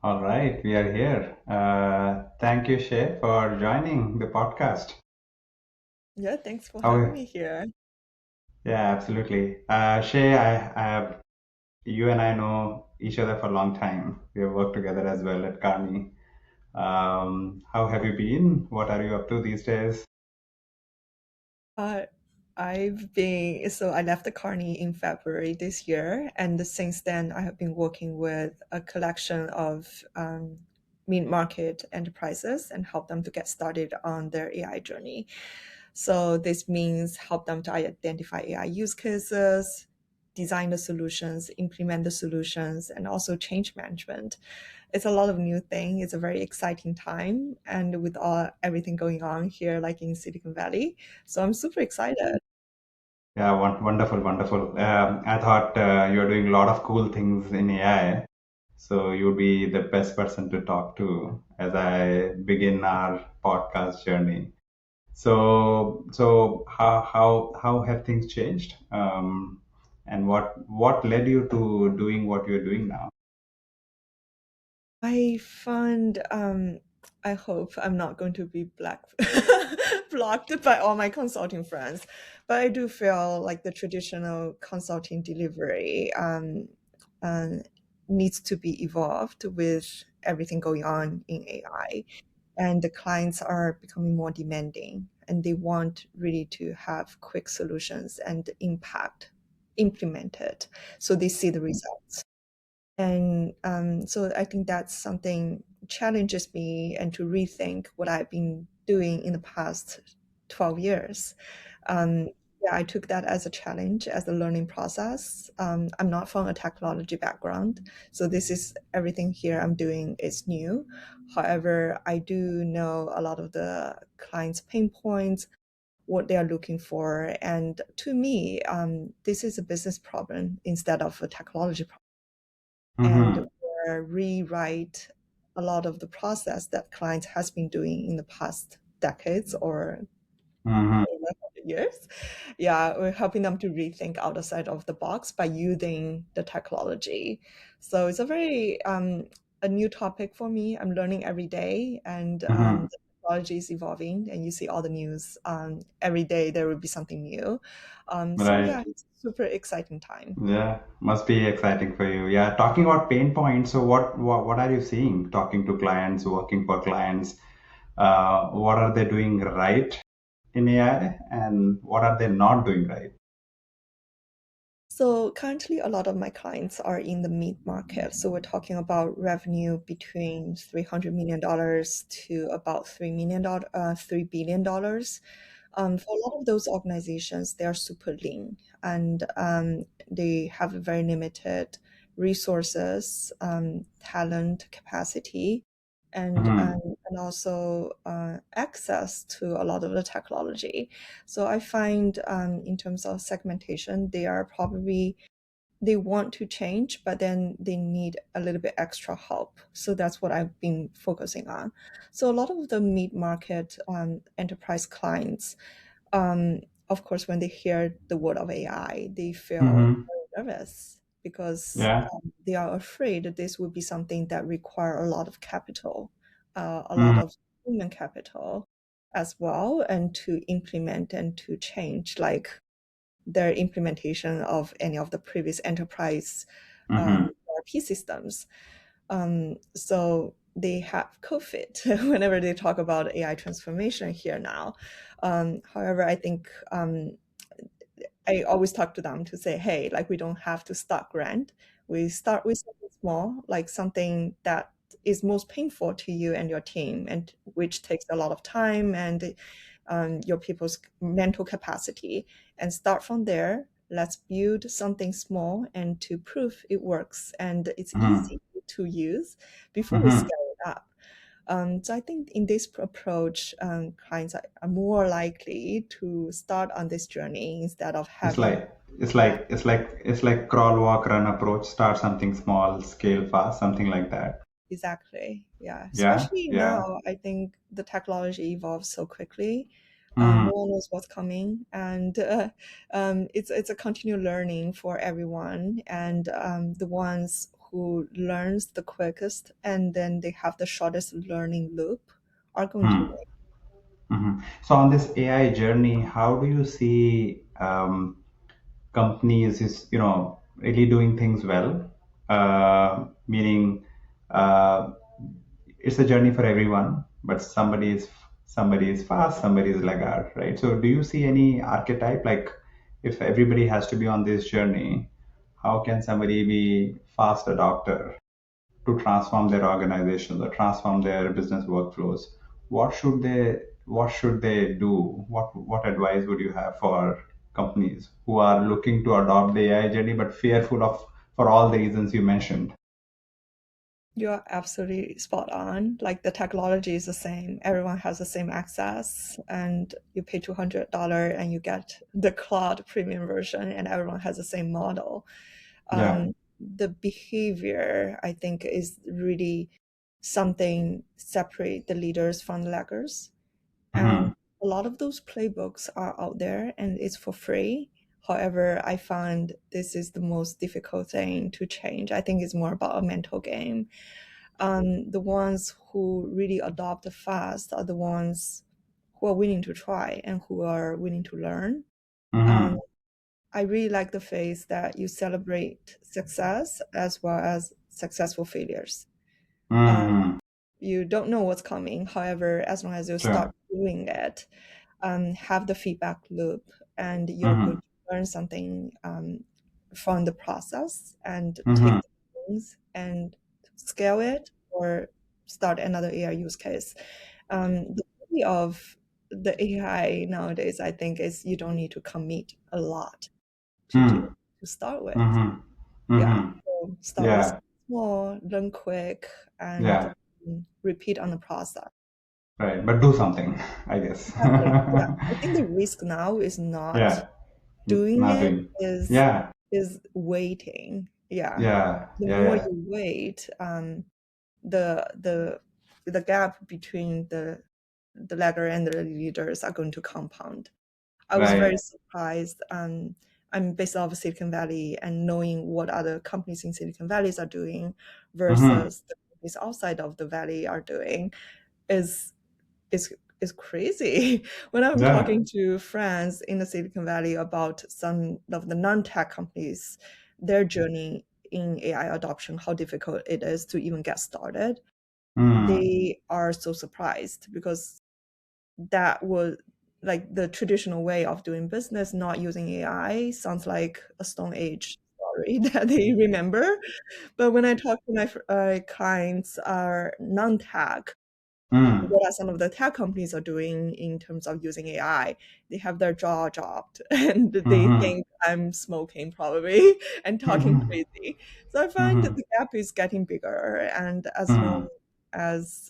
All right, we are here. Thank you, Shay, for joining the podcast. Yeah, thanks for having How? me here. Yeah, absolutely. Shay, you and I know each other for a long time. We have worked together as well at Carney. How have you been? What are you up to these days? Uh, I left the Carney in February this year, and since then I have been working with a collection of mid-market enterprises and help them to get started on their AI journey. So this means help them to identify AI use cases, design the solutions, implement the solutions, and also change management. It's a lot of new thing. It's a very exciting time, and with all everything going on here, like in Silicon Valley, so I'm super excited. Yeah, wonderful, wonderful. I thought you're doing a lot of cool things in AI, so you'd be the best person to talk to as I begin our podcast journey. So how have things changed? And what led you to doing what you're doing now? I find I hope I'm not going to be blocked by all my consulting friends, but I do feel like the traditional consulting delivery uh, needs to be evolved with everything going on in AI. And the clients are becoming more demanding, and they want really to have quick solutions and impact implemented so they see the results. And so I think that's something challenges me and to rethink what I've been doing in the past 12 years. Um, yeah, I took that as a challenge, as a learning process. I'm not from a technology background, so this is everything here I'm doing is new. However, I do know a lot of the clients' pain points, what they are looking for, and to me, this is a business problem instead of a technology problem, and Mm-hmm. rewrite a lot of the process that clients has been doing in the past decades or Mm-hmm. 100 years. Yeah, we're helping them to rethink outside of the box by using the technology. So it's a very a new topic for me. I'm learning every day, and Mm-hmm. the technology is evolving, and you see all the news. Every day there will be something new. So yeah, Right. it's a super exciting time. Yeah, must be exciting for you. Yeah, talking about pain points. So what are you seeing? Talking to clients, working for clients. What are they doing right in AI, and what are they not doing right? So currently, a lot of my clients are in the mid market. So we're talking about revenue between $300 million to about $3 billion. For a lot of those organizations, they are super lean, and they have very limited resources, talent, capacity, and Mm-hmm. um, and also access to a lot of the technology. So I find in terms of segmentation, they want to change, but then they need a little bit extra help. So that's what I've been focusing on. So a lot of the mid-market enterprise clients, um, of course, when they hear the word of AI, they feel Mm-hmm. very nervous because Yeah. they are afraid that this would be something that require a lot of capital, a lot Mm-hmm. of human capital as well, and to implement and to change, like their implementation of any of the previous enterprise Mm-hmm. ERP systems. So they have COVID whenever they talk about AI transformation here now. However, I think I always talk to them to say, hey, like we don't have to start grand. We start with something small, like something that is most painful to you and your team, and which takes a lot of time and your people's mental capacity, and start from there. Let's build something small and to prove it works and it's Mm-hmm. easy to use before we Mm-hmm. scale it up. So I think in this approach, clients are more likely to start on this journey instead of It's having, like it's yeah, like it's like it's like crawl, walk, run approach. Start something small, scale fast, something like that. exactly. Yeah. Yeah, Especially yeah. now, I think the technology evolves so quickly. Mm-hmm. No one knows what's coming, and it's a continual learning for everyone. And the ones who learns the quickest and then they have the shortest learning loop are going to Hmm. win. So on this AI journey, how do you see companies is really doing things well? Meaning, uh, it's a journey for everyone, but somebody is fast, somebody is laggard, right? So do you see any archetype, like if everybody has to be on this journey, how can somebody be fast adopter to transform their organizations or transform their business workflows? What should they do? What advice would you have for companies who are looking to adopt the AI journey but fearful of, for all the reasons you mentioned? You're absolutely spot on. Like the technology is the same. Everyone has the same access, and you pay $200 and you get the cloud premium version, and everyone has the same model. Yeah. The behavior, I think, is really something separate the leaders from the laggers. Mm-hmm. And a lot of those playbooks are out there and it's for free. However, I find this is the most difficult thing to change. I think it's more about a mental game. The ones who really adopt fast are the ones who are willing to try and who are willing to learn. Um, Mm-hmm. I really like the phase that you celebrate success as well as successful failures. Um, Mm-hmm. you don't know what's coming. However, as long as you start Sure. doing it, have the feedback loop, and you're going Mm-hmm. to learn something from the process and take Mm-hmm. the things and scale it or start another AI use case. The beauty of the AI nowadays, I think, is you don't need to commit a lot to do Mm-hmm. to start with. Mm-hmm. Yeah, Mm-hmm. so start with Yeah. small, learn quick, and Yeah. repeat on the process. Right. But do something, I guess. Exactly. Yeah. I think the risk now is not Yeah. doing Not it, doing. is Yeah. waiting. Yeah. Yeah. The Yeah. more Yeah. you wait, the the the gap between the lagger and the leaders are going to compound. I was very Right. surprised. I'm based out of Silicon Valley, and knowing what other companies in Silicon Valleys are doing Mm-hmm. versus the companies outside of the valley are doing is is crazy. When I'm Yeah. talking to friends in the Silicon Valley about some of the non-tech companies, their journey in AI adoption, how difficult it is to even get started, Mm. they are so surprised because that was like the traditional way of doing business, not using AI, sounds like a Stone Age story that they remember. But when I talk to my clients are non-tech, Mm. what are some of the tech companies are doing in terms of using AI? They have their jaw dropped and they Mm-hmm. think I'm smoking probably and talking Mm-hmm. crazy. So I find that Mm-hmm. the gap is getting bigger, and as long Mm. as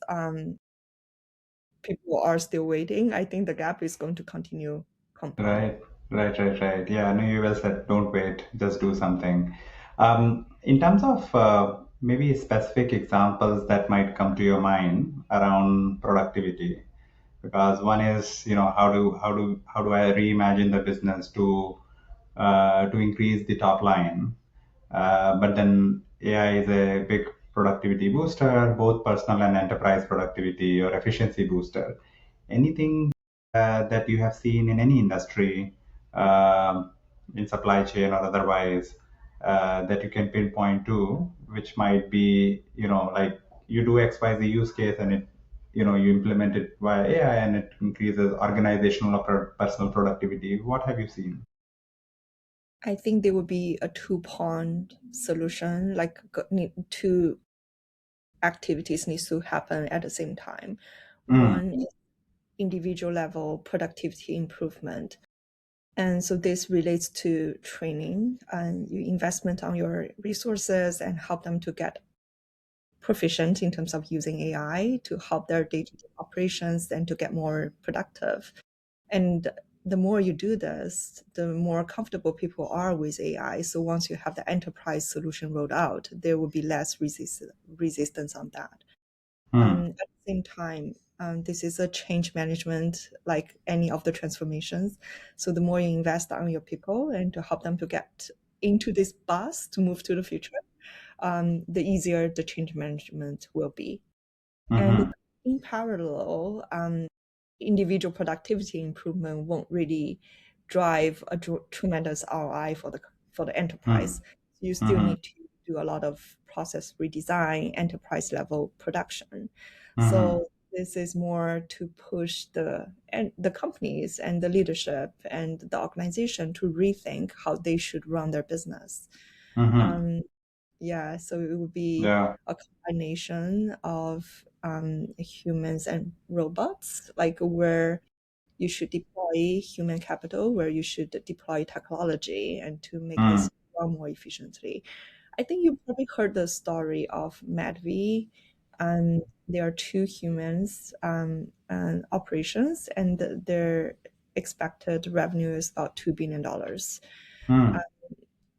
people are still waiting, I think the gap is going to continue compound. Right, right. Yeah, no, you well said. Don't wait, just do something. In terms of maybe specific examples that might come to your mind around productivity, because one is, how do I reimagine the business to increase the top line, but then AI is a big productivity booster, both personal and enterprise productivity or efficiency booster. Anything that you have seen in any industry, in supply chain or otherwise, that you can pinpoint to, which might be, like you do XYZ use case and you implement it via AI and it increases organizational or personal productivity. What have you seen? I think there would be a two-pronged solution, like two activities needs to happen at the same time. Mm, One is individual level productivity improvement. And so this relates to training and your investment on your resources and help them to get proficient in terms of using AI to help their day-to-day operations and to get more productive. And the more you do this, the more comfortable people are with AI. So once you have the enterprise solution rolled out, there will be less resistance on that. mm, At the same time, this is a change management like any of the transformations. So the more you invest on your people and to help them to get into this bus to move to the future, the easier the change management will be. And Mm-hmm. in parallel, individual productivity improvement won't really drive a tremendous ROI for the enterprise. You still Mm-hmm. need to do a lot of process redesign, enterprise level production. Mm-hmm. So this is more to push the companies and the leadership and the organization to rethink how they should run their business. Mm-hmm. Um, yeah, so it would be Yeah. a combination of humans and robots, like where you should deploy human capital, where you should deploy technology, and to make Mm. this run more efficiently. I think you probably heard the story of Madvi. There are two humans and operations, and their expected revenue is about $2 billion. Mm.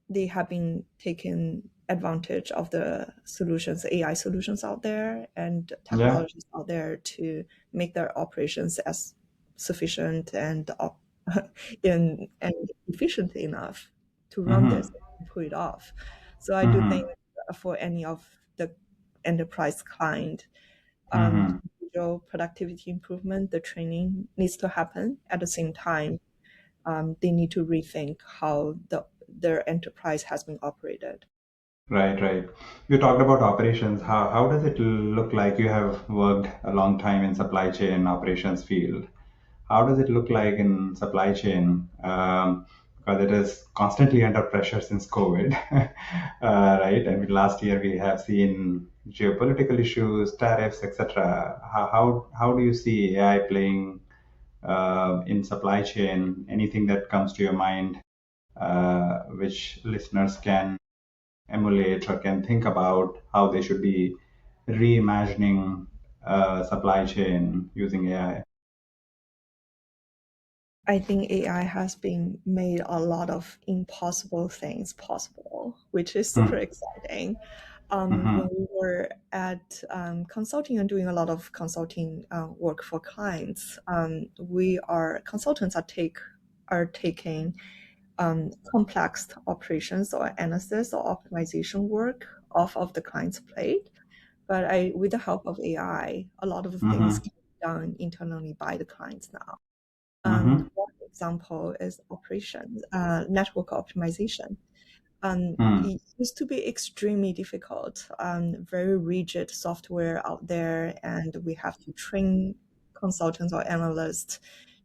They have been taking advantage of the solutions, AI solutions out there and Yeah. technologies out there to make their operations as sufficient and and efficient enough to run this Mm-hmm. and pull it off. So I do think Mm-hmm. for any of the enterprise client, Mm-hmm. individual productivity improvement, the training needs to happen at the same time. They need to rethink how their enterprise has been operated. Right, right. You talked about operations. How does it look like? You have worked a long time in supply chain operations field. How does it look like in supply chain? Because it is constantly under pressure since COVID, right? I mean, last year we have seen geopolitical issues, tariffs, etc. How do you see AI playing in supply chain? Anything that comes to your mind, which listeners can emulate or can think about how they should be reimagining supply chain using AI? I think AI has been made a lot of impossible things possible, which is super Hmm. exciting. Mm-hmm. When we were at consulting and doing a lot of consulting work for clients, we are consultants are taking complex operations or analysis or optimization work off of the client's plate. But with the help of AI, a lot of the things Mm-hmm. can be done internally by the clients now. Mm-hmm. One example is operations, network optimization. Mm. It used to be extremely difficult, very rigid software out there, and we have to train consultants or analysts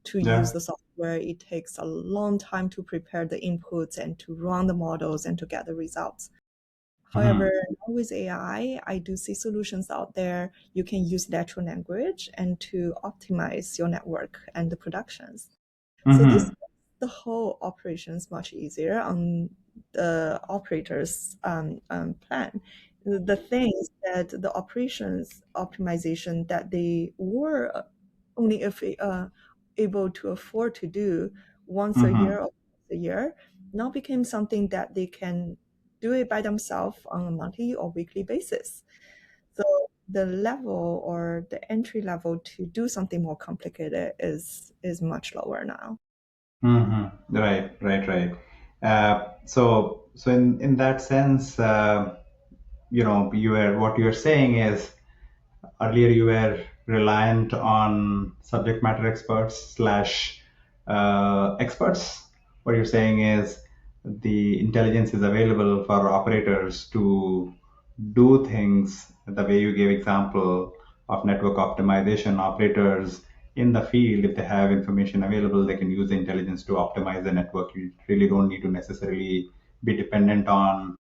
to use Yeah. the software. It takes a long time to prepare the inputs and to run the models and to get the results. However, Mm-hmm. now with AI, I do see solutions out there. You can use natural language and to optimize your network and the productions. So this Mm-hmm. makes the whole operations much easier on the operator's plan. The things that the operations optimization that they were only if able to afford to do once a year Mm-hmm. or twice a year now became something that they can do it by themselves on a monthly or weekly basis. So the level or the entry level to do something more complicated is much lower now. Mm-hmm. Right, right, right. So in that sense, you were what you're saying is earlier you were reliant on subject matter experts slash experts. What you're saying is the intelligence is available for operators to do things the way you gave example of network optimization. Operators in the field, if they have information available, they can use the intelligence to optimize the network. You really don't need to necessarily be dependent on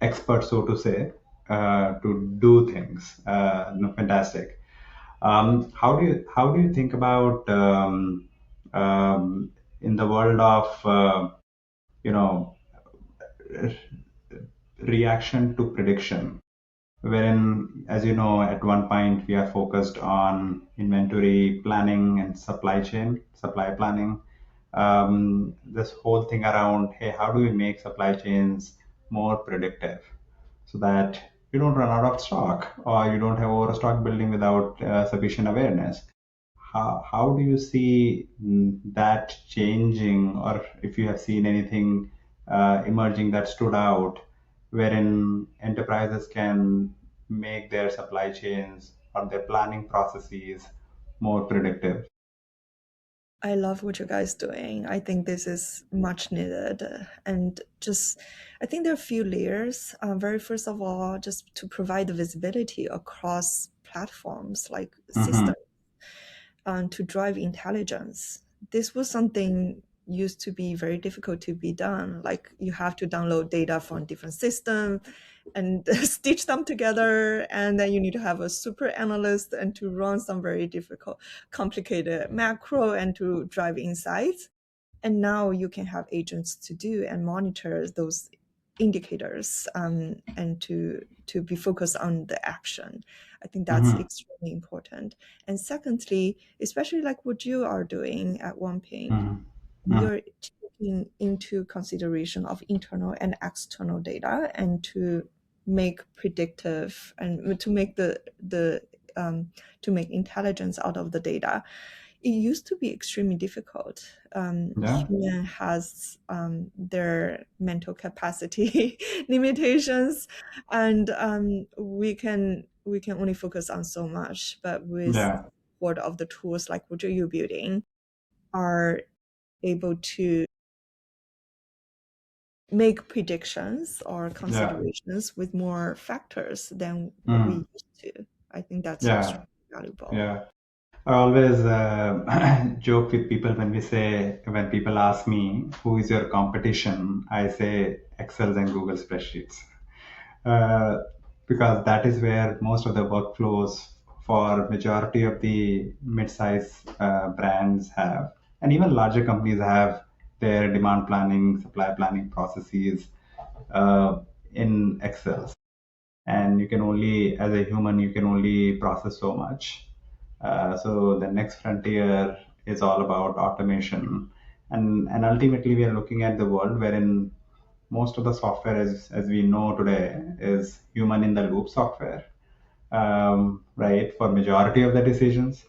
expert, so to say, to do things. No, fantastic. How do you think about um, in the world of you know reaction to prediction, wherein, as you know, at one point we are focused on inventory planning and supply planning. This whole thing around, hey, how do we make supply chains more predictive so that you don't run out of stock or you don't have overstock building without sufficient awareness? How do you see that changing, or if you have seen anything emerging that stood out wherein enterprises can make their supply chains or their planning processes more predictive. I love what you guys doing. I think this is much needed. And just, I think there are a few layers. Very first of all, just to provide the visibility across platforms like Hmm. systems to drive intelligence. This was something used to be very difficult to be done. Like you have to download data from different systems and stitch them together, and then you need to have a super analyst and to run some very difficult, complicated macro and to drive insights. And now you can have agents to do and monitor those indicators, and to be focused on the action. I think that's Hmm. extremely important. And secondly, especially like what you are doing at OnePing, Hmm. Hmm. you're taking into consideration of internal and external data and to make predictive and to make the to make intelligence out of the data. It used to be extremely difficult. Yeah, Human has their mental capacity limitations, and we can only focus on so much. But with yeah, support of the tools like what you're building, are able to make predictions or yeah, considerations with more factors than what we mm, used to. I think that's yeah, extremely valuable. yeah. I always joke with people when people ask me who is your competition, I say Excel and Google spreadsheets. uh, because that is where most of the workflows for majority of the mid-size brands have, and even larger companies have their demand planning, supply planning processes uh, in Excel. And you can only, as a human, you can only process so much. So the next frontier is all about automation, and ultimately we are looking at the world wherein most of the software as we know today is human in the loop software, right? For majority of the decisions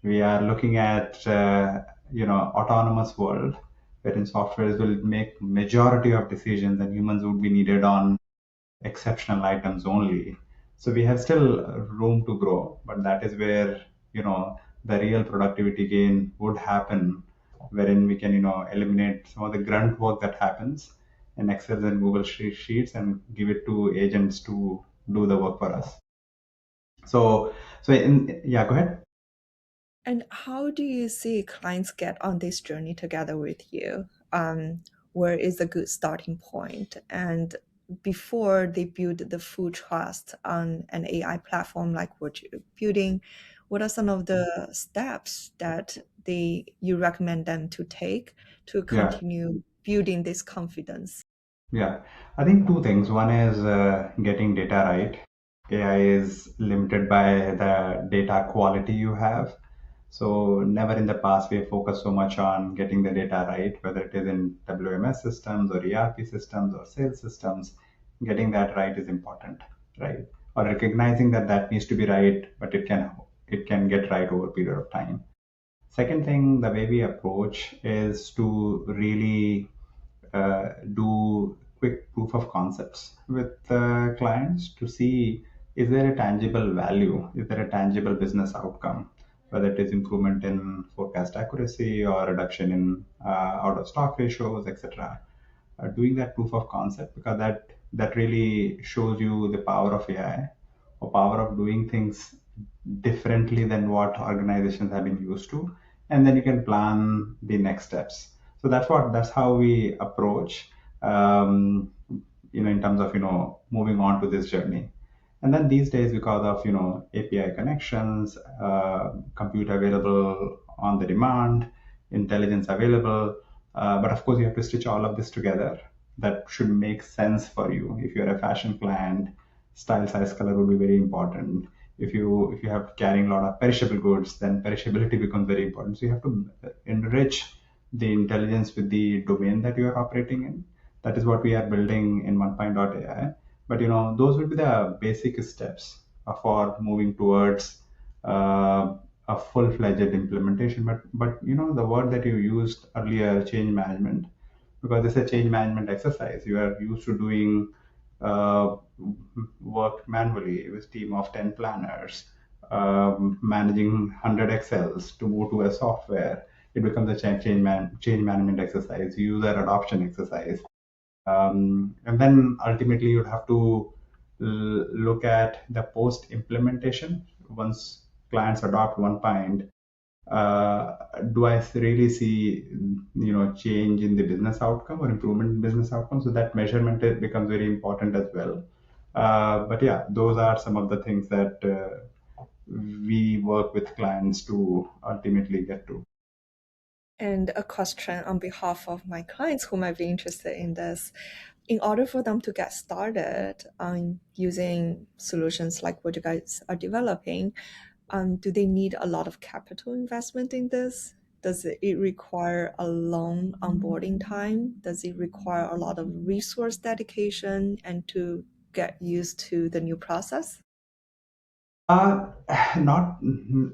we are looking at autonomous world wherein softwares will make majority of decisions and humans would be needed on exceptional items only. So we have still room to grow, but that is where the real productivity gain would happen, wherein we can eliminate some of the grunt work that happens in Excel and Google Sheets and give it to agents to do the work for us. So yeah, go ahead. And how do you see clients get on this journey together with you? Where is a good starting point? And before they build the full trust on an AI platform like what you're building, what are some of the steps that you recommend them to take to Yeah. continue building this confidence? Yeah, I think two things. One is getting data right. AI is limited by the data quality you have. So never in the past we have focused so much on getting the data right, whether it is in WMS systems or ERP systems or sales systems. Getting that right is important, right? Or recognizing that that needs to be right, but it can get right over a period of time. Second thing, the way we approach is to really do quick proof of concepts with clients to see, is there a tangible value, is there a tangible business outcome, whether it is improvement in forecast accuracy or reduction in out of stock ratios, etc. Doing that proof of concept, because that really shows you the power of AI or power of doing things differently than what organizations have been used to, and then you can plan the next steps. So that's how we approach, um, in terms of moving on to this journey. And then these days, because of API connections, compute available on the demand, intelligence available, but of course you have to stitch all of this together. That should make sense for you. If you're a fashion client, style, size, color would be very important. If you have carrying a lot of perishable goods, then perishability becomes very important. So you have to enrich the intelligence with the domain that you are operating in. That is what we are building in OnePoint.ai. But those will be the basic steps for moving towards a full-fledged implementation. But the word that you used earlier, change management, because it's a change management exercise. You are used to doing uh, worked manually with a team of 10 planners, managing 100 Excels to move to a software. It becomes a change management exercise, user adoption exercise. And then ultimately you'd have to look at the post implementation. Once clients adopt one point, do I really see change in the business outcome or improvement in business outcome? So that measurement becomes very important as well. But yeah, those are some of the things that we work with clients to ultimately get to. And a question on behalf of my clients who might be interested in this. In order for them to get started on using solutions like what you guys are developing, do they need a lot of capital investment in this? Does it require a long onboarding time? Does it require a lot of resource dedication and to get used to the new process? Uh, Not,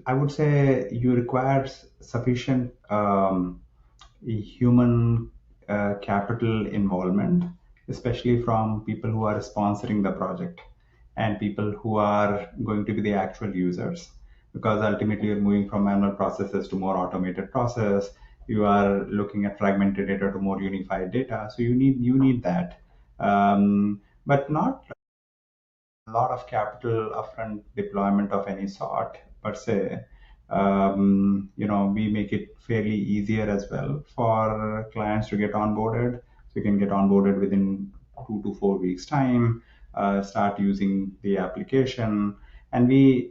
I would say you require sufficient human capital involvement, especially from people who are sponsoring the project and people who are going to be the actual users. Because ultimately, you're moving from manual processes to more automated process. You are looking at fragmented data to more unified data. So you need that, but not a lot of capital upfront deployment of any sort per se. We make it fairly easier as well for clients to get onboarded. So you can get onboarded within 2 to 4 weeks time, start using the application, and we,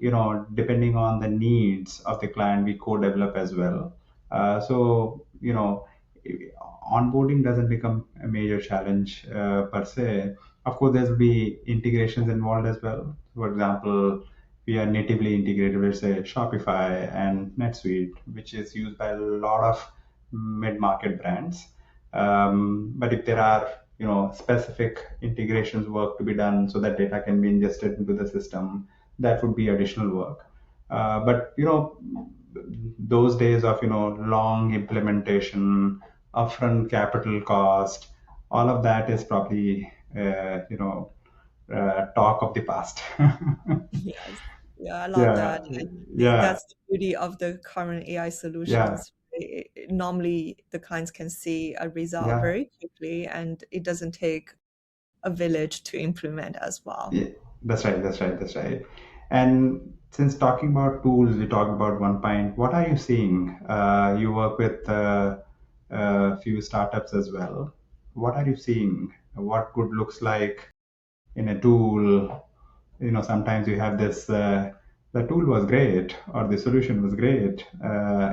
depending on the needs of the client, we co-develop as well. So onboarding doesn't become a major challenge per se. Of course, there'll be integrations involved as well. For example, we are natively integrated with, say, Shopify and NetSuite, which is used by a lot of mid-market brands. But if there are, specific integrations work to be done so that data can be ingested into the system, that would be additional work. But those days of long implementation, upfront capital cost, all of that is probably talk of the past. Yes. Yeah, I love Yeah, that. I think yeah, that's the beauty of the current AI yeah, solutions. Normally, the clients can see a result yeah, very quickly, and it doesn't take a village to implement as well. yeah. That's right. That's right. That's right. And since talking about tools, we talked about one point. What are you seeing? You work with a few startups as well. What are you seeing? What good looks like in a tool? Sometimes you have this. The tool was great, or the solution was great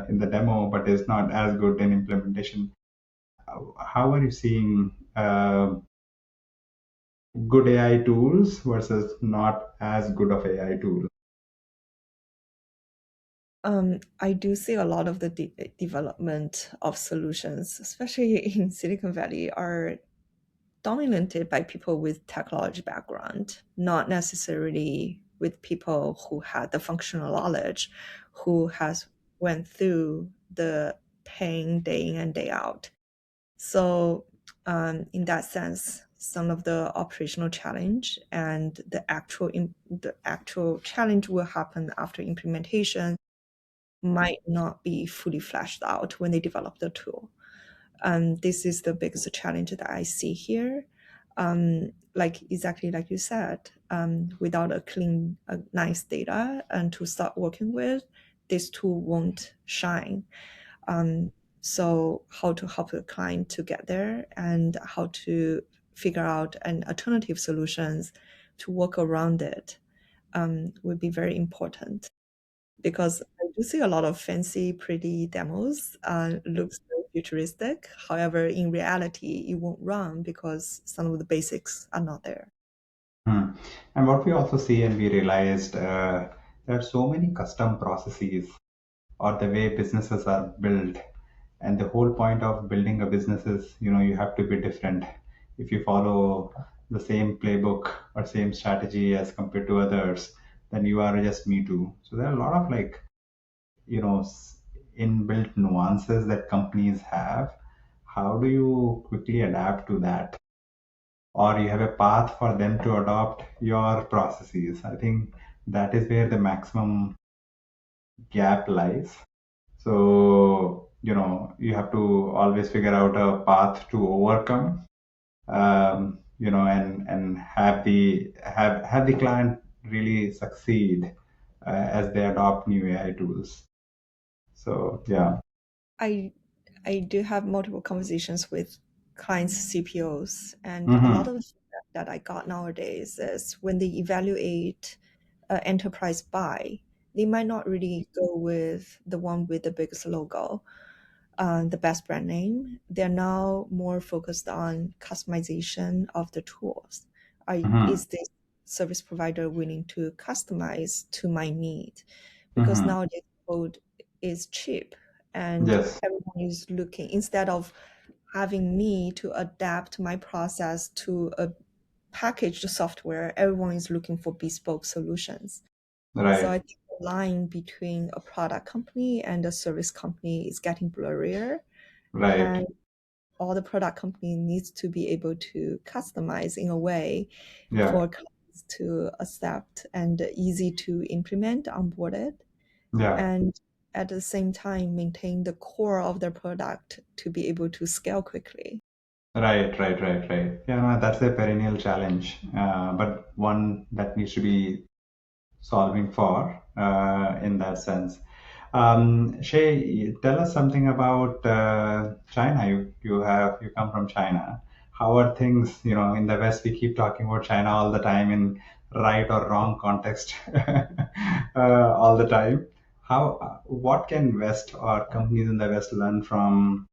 in the demo, but is not as good in implementation. How are you seeing good AI tools versus not as good of AI tools? I do see a lot of the development of solutions, especially in Silicon Valley, are dominated by people with technology background, not necessarily with people who had the functional knowledge, who has went through the pain day in and day out. So, in that sense, some of the operational challenge and the actual challenge will happen after implementation might not be fully fleshed out when they develop the tool. This is the biggest challenge that I see here. Like exactly like you said, without a clean, nice data and to start working with, this tool won't shine. Um, so how to help the client to get there and how to figure out an alternative solutions to work around it would be very important because I do see a lot of fancy, pretty demos. Looks very futuristic. However, in reality, it won't run because some of the basics are not there. Hmm. And what we also see and we realized, there are so many custom processes or the way businesses are built. And the whole point of building a business is, you have to be different. If you follow the same playbook or same strategy as compared to others, then you are just me too. So there are a lot of like, inbuilt nuances that companies have. How do you quickly adapt to that? or you have a path for them to adopt your processes. I think that is where the maximum gap lies. So, you have to always figure out a path to overcome, and have the client really succeed as they adopt new AI tools. So, yeah. I I do have multiple conversations with clients' CPOs, and a lot Mm-hmm. of the feedback that I got nowadays is when they evaluate enterprise buy, they might not really go with the one with the biggest logo, the best brand name. They're now more focused on customization of the tools. Mm-hmm. Is this service provider willing to customize to my need? Because Mm-hmm. nowadays code is cheap and Yes. everyone is looking, instead of having me to adapt my process to a packaged software, everyone is looking for bespoke solutions. So I Right. think the line between a product company and a service company is getting blurrier, Right. and all the product company needs to be able to customize in a way Yeah. for clients to accept and easy to implement, onboard it, Yeah. and at the same time maintain the core of their product to be able to scale quickly. Right. Right. Right. Right. Yeah. No, that's a perennial challenge, but one that needs to be solving for in that sense. Shay, tell us something about China. You come from China. How are things? In the West, we keep talking about China all the time in right or wrong context, all the time. What can West or companies in the West learn from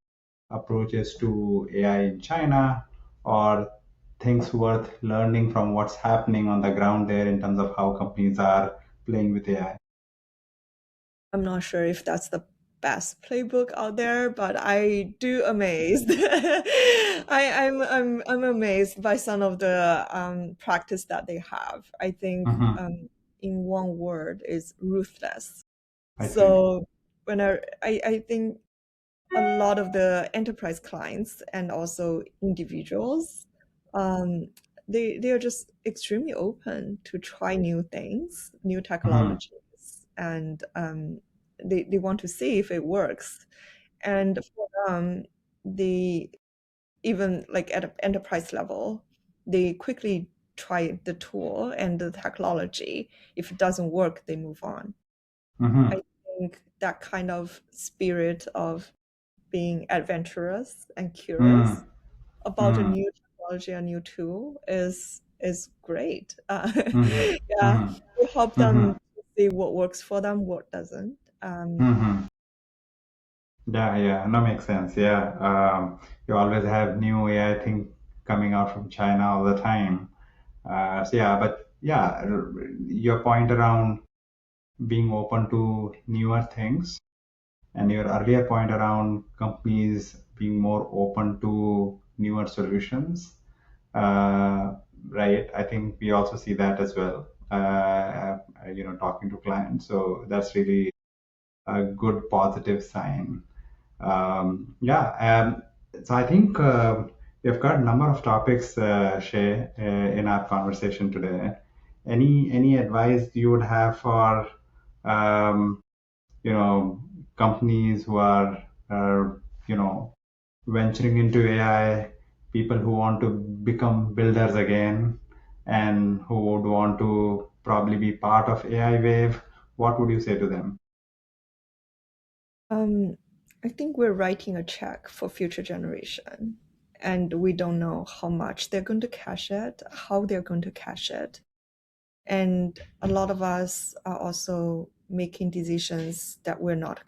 approaches to AI in China, or things worth learning from what's happening on the ground there in terms of how companies are playing with AI? I'm not sure if that's the best playbook out there, but I do amazed. I'm amazed by some of the practice that they have. I think Hmm. in one word is ruthless. I see. So I think a lot of the enterprise clients and also individuals, um, they are just extremely open to try new things, new Hmm. technologies, and they want to see if it works. And for them, they even like at an enterprise level, they quickly try the tool and the technology. If it doesn't work, they move on. Hmm. I think that kind of spirit of being adventurous and curious Hmm. about a Hmm. new technology, a new tool is great. Hmm. Yeah, Hmm. we help Hmm. them to see what works for them, what doesn't. Hmm. Yeah, yeah, no, makes sense. Yeah, you always have new AI thing coming out from China all the time. So yeah, but yeah, your point around being open to newer things, and your earlier point around companies being more open to newer solutions, uh, right? I think we also see that as well. Talking to clients, so that's really a good positive sign. Yeah, so I think we've got a number of topics, Shay, in our conversation today. Any advice you would have for um, you know companies who are venturing into AI, people who want to become builders again, and who would want to probably be part of AI wave? What would you say to them? Um, I think we're writing a check for future generation, and we don't know how much they're going to cash it, how they're going to cash it. And a lot of us are also making decisions that we're not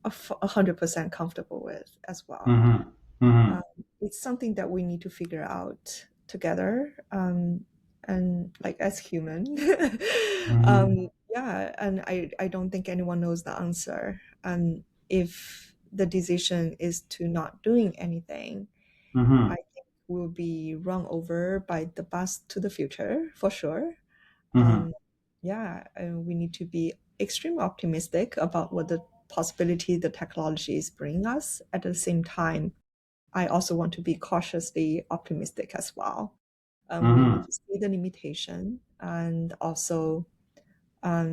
100% comfortable with as well. Mm-hmm. Mm-hmm. Um, it's something that we need to figure out together, and like as human. Mm-hmm. Yeah, and I don't think anyone knows the answer. If the decision is to not doing anything, Mm-hmm. I think we'll be run over by the bus to the future for sure. Mm-hmm. um, yeah, and we need to be extremely optimistic about what the possibility the technology is bringing us. At the same time, I also want to be cautiously optimistic as well. We need Hmm. to see the limitation and also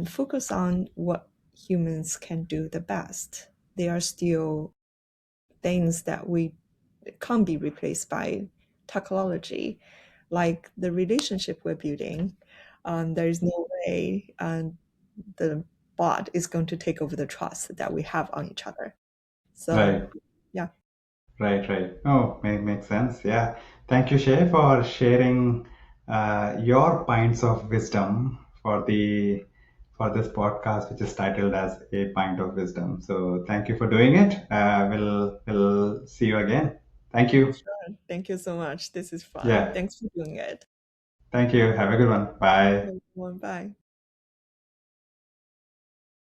focus on what humans can do the best. There are still things that we can't be replaced by technology, like the relationship we're building. There is no way the bot is going to take over the trust that we have on each other. So, Right. yeah, Right, right. Oh, makes sense. Yeah. Thank you, Shay, for sharing your points of wisdom for this podcast, which is titled as A Pint of Wisdom. So thank you for doing it. We'll see you again. Thank you. sure. Thank you so much. This is fun. Yeah. Thanks for doing it. Thank you. Have a good one. Bye. Everyone, bye.